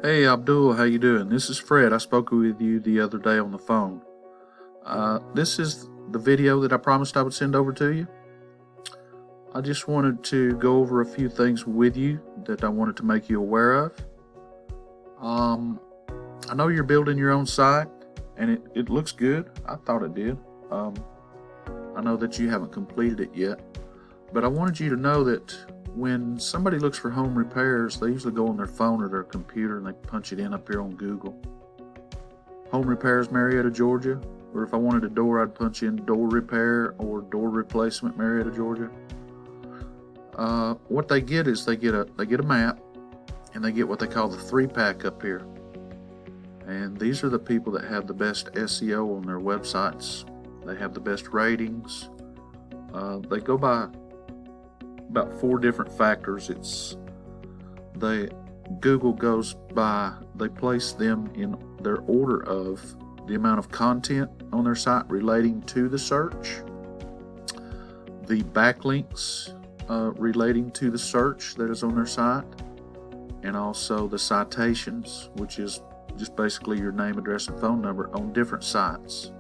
Hey Abdul, how you doing? This is Fred. I spoke with you the other day on the phone. This is the video that I promised I would send over to you. I just wanted to go over a few things with you that I wanted to make you aware of. I know you're building your own site, and it looks good. I thought it did. I know that you haven't completed it yet, but I wanted you to know that when somebody looks for home repairs, they usually go on their phone or their computer and they punch it in up here on Google. Home repairs, Marietta, Georgia. Or if I wanted a door, I'd punch in door repair or door replacement, Marietta, Georgia. What they get is they get a map, and they get what they call the 3-pack up here. And these are the people that have the best SEO on their websites. They have the best ratings. They go by about 4 different factors. Google goes by, they place them in their order of the amount of content on their site relating to the search, the backlinks relating to the search that is on their site, and also the citations, which is just basically your name, address, and phone number on different sites.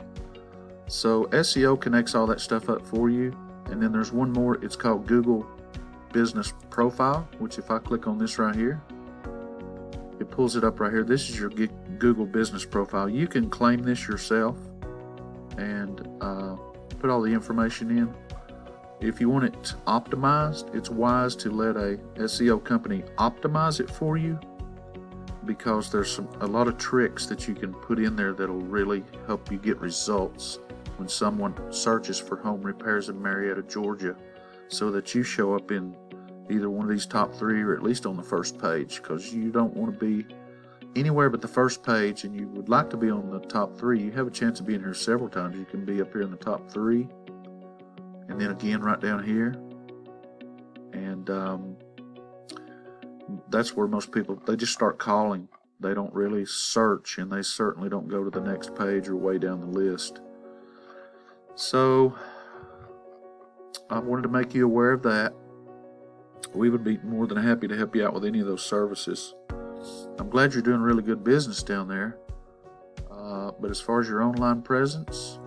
So SEO connects all that stuff up for you. And then there's one more, it's called Google Business Profile, which if I click on this right here, it pulls it up right here. This is your Google Business Profile. You can claim this yourself and put all the information in. If you want it optimized, it's wise to let a SEO company optimize it for you, because there's a lot of tricks that you can put in there that'll really help you get results when someone searches for home repairs in Marietta, Georgia, so that you show up in either one of these top 3 or at least on the first page, because you don't want to be anywhere but the first page, and you would like to be on the top 3. You have a chance of being here several times. You can be up here in the top 3, and then again right down here, and that's where most people, they just start calling. They don't really search, and they certainly don't go to the next page or way down the list. So I wanted to make you aware of that. We would be more than happy to help you out with any of those services. I'm glad you're doing really good business down there. But as far as your online presence,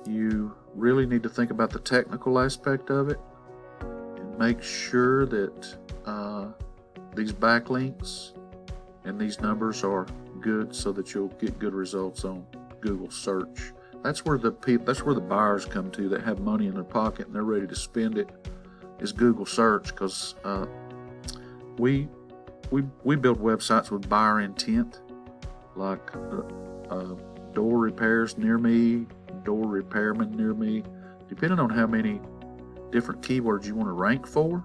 you really need to think about the technical aspect of it and make sure that these backlinks and these numbers are good, so that you'll get good results on Google search. That's where the buyers come to that have money in their pocket and they're ready to spend it, is Google search, because we build websites with buyer intent, like door repairs near me, door repairman near me, depending on how many different keywords you want to rank for,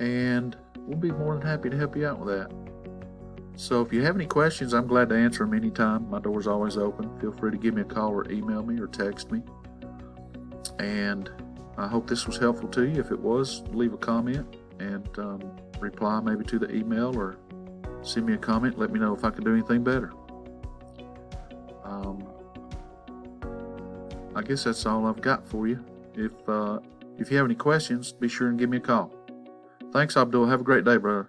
and we'll be more than happy to help you out with that. So if you have any questions, I'm glad to answer them anytime. My door's always open. Feel free to give me a call or email me or text me. And I hope this was helpful to you. If it was, leave a comment and reply maybe to the email, or send me a comment. Let me know if I can do anything better. I guess that's all I've got for you. If you have any questions, be sure and give me a call. Thanks, Abdul. Have a great day, brother.